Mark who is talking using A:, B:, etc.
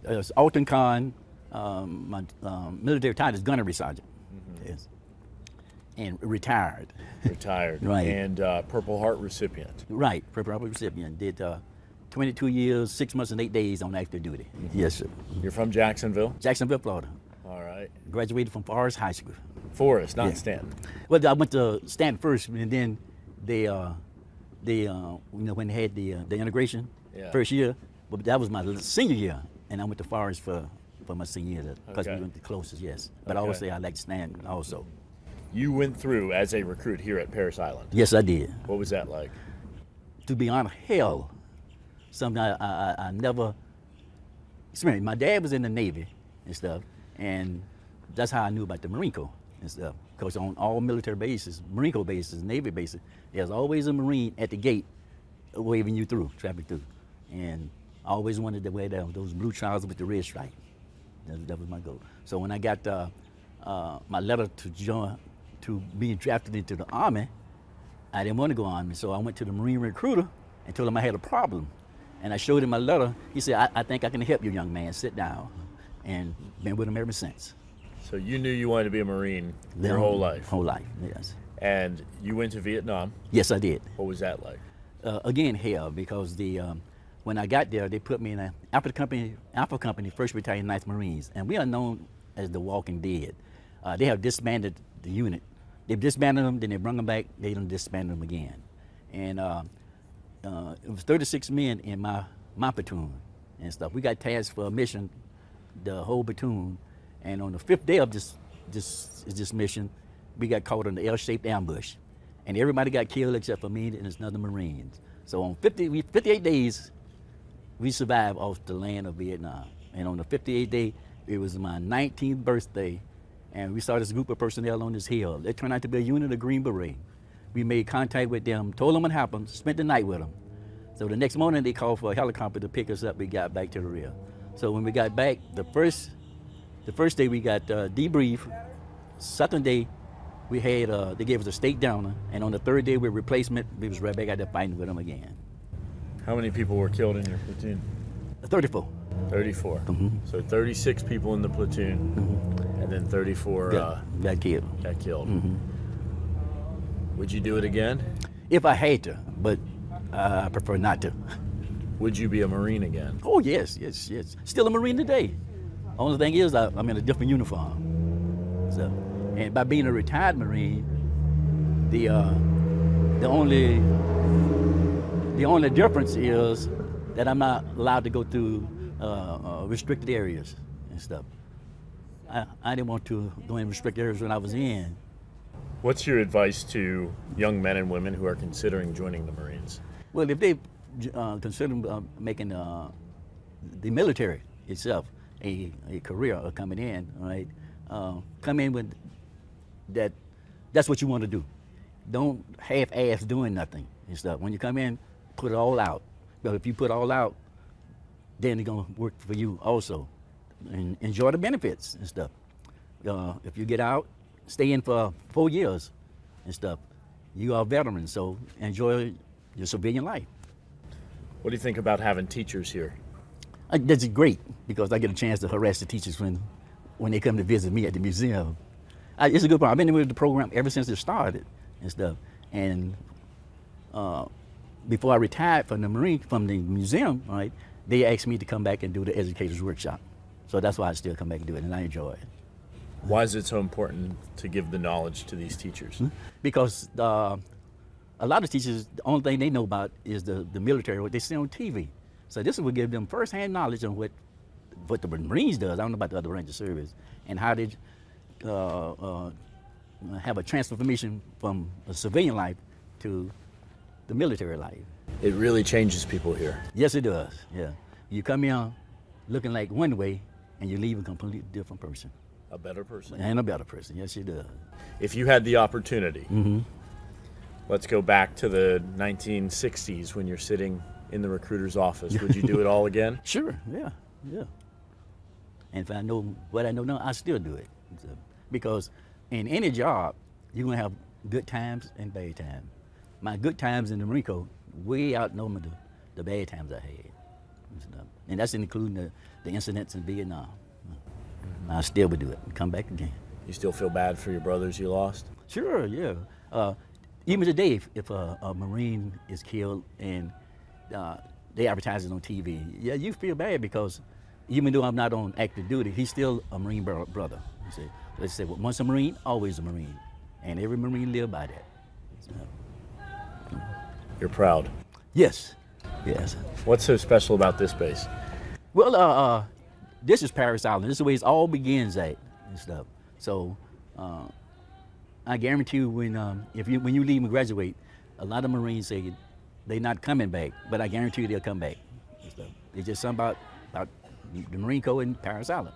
A: It's Alton Khan. My military title is gunnery sergeant. Yes. And retired.
B: Retired.
A: Right.
B: And Purple Heart recipient.
A: Right, Purple Heart recipient. Did 22 years, 6 months, and 8 days on active duty. Yes, sir.
B: You're from Jacksonville?
A: Jacksonville, Florida.
B: All right.
A: Graduated from Forest High School.
B: Forest, not
A: Yeah.
B: Stanton.
A: Well, I went to Stanton first, and then they you know, when they had the integration,
B: Yeah.
A: first year, but that was my senior year, and I went to Forest for my senior year because
B: Okay.
A: we went the closest, yes. But I
B: Okay.
A: always say I like Stanton also.
B: You went through as a recruit here at Parris Island.
A: Yes, I did.
B: What was that like?
A: To be honest, hell, something I never experienced. My dad was in the Navy and stuff, and that's how I knew about the Marine Corps and stuff. Because on all military bases, Marine Corps bases, Navy bases, there's always a Marine at the gate waving you through, traffic through. And I always wanted to wear those blue trousers with the red stripe. That was my goal. So when I got my letter to being drafted into the Army, I didn't want to go Army, so I went to the Marine recruiter and told him I had a problem. And I showed him my letter. He said, I think I can help you, young man, sit down. And been with him ever since.
B: So you knew you wanted to be a Marine your whole life?
A: Whole life, yes.
B: And you went to Vietnam.
A: Yes, I did.
B: What was that like?
A: Again, hell, because when I got there, they put me in Alpha Company, 1st Battalion, 9th Marines. And we are known as the Walking Dead. They have disbanded the unit. They've disbanded them, then they bring them back, they don't disband them again. And it was 36 men in my platoon and stuff. We got tasked for a mission, the whole platoon. And on the 5th day of this mission, we got caught in the L-shaped ambush. And everybody got killed except for me and there's another Marines. So on 58 days, we survived off the land of Vietnam. And on the 58th day, it was my 19th birthday, and we saw this group of personnel on this hill. It turned out to be a unit of Green Beret. We made contact with them, told them what happened, spent the night with them. So the next morning, they called for a helicopter to pick us up. We got back to the rear. So when we got back, the first day we got debrief. Second day, we had they gave us a steak downer, and on the 3rd day with replacement, we was right back out there fighting with them again.
B: How many people were killed in your platoon?
A: 34.
B: 34. So 36 people in the platoon, and then 34
A: got killed.
B: got killed. Would you do it again?
A: If I had to, but I prefer not to.
B: Would you be a Marine again?
A: Oh yes, yes, yes. Still a Marine today. Only thing is I'm in a different uniform. So, and by being a retired Marine, the only difference is that I'm not allowed to go through restricted areas and stuff. I didn't want to go in restricted areas when I was in.
B: What's your advice to young men and women who are considering joining the Marines?
A: Well, if they consider making the military itself a career or coming in, right? Come in with that. That's what you want to do. Don't half-ass doing nothing and stuff. When you come in, put it all out. But if you put all out, then it's gonna work for you also. And enjoy the benefits and stuff. If you get out, stay in for 4 years and stuff. You are a veteran, so enjoy your civilian life.
B: What do you think about having teachers here?
A: That's great because I get a chance to harass the teachers when they come to visit me at the museum. It's a good part. I've been with the program ever since it started and stuff. And before I retired from the museum, right, they asked me to come back and do the educators workshop. So that's why I still come back and do it, and I enjoy it.
B: Why is it so important to give the knowledge to these teachers?
A: Because a lot of teachers, the only thing they know about is the military, what they see on TV. So this will give them first-hand knowledge on what the Marines does. I don't know about the other branch of service, and how they have a transformation from a civilian life to the military life.
B: It really changes people here.
A: Yes, it does, yeah. You come in looking like one way, and you leave a completely different person.
B: A better person.
A: And a better person, yes, it does.
B: If you had the opportunity, let's go back to the 1960s when you're sitting in the recruiter's office. Would you do it all again?
A: Sure, yeah, yeah. And if I know what I know now, I still do it. So, because in any job, you're gonna have good times and bad times. My good times in the Marine Corps way outnumber the bad times I had. And that's including the the incidents in Vietnam. I still would do it and come back again.
B: You still feel bad for your brothers you lost?
A: Sure, yeah. Even today, if a Marine is killed and they advertise it on TV, yeah, you feel bad because even though I'm not on active duty, he's still a Marine brother. You see, let's say, well, once a Marine, always a Marine, and every Marine live by that. So,
B: you're proud?
A: Yes, yes.
B: What's so special about this base?
A: Well, this is Paris Island. This is the way it all begins at and stuff. So I guarantee you, when you leave and graduate, a lot of Marines say they're not coming back, but I guarantee you they'll come back and stuff. It's just something about the Marine Corps and Paris Island.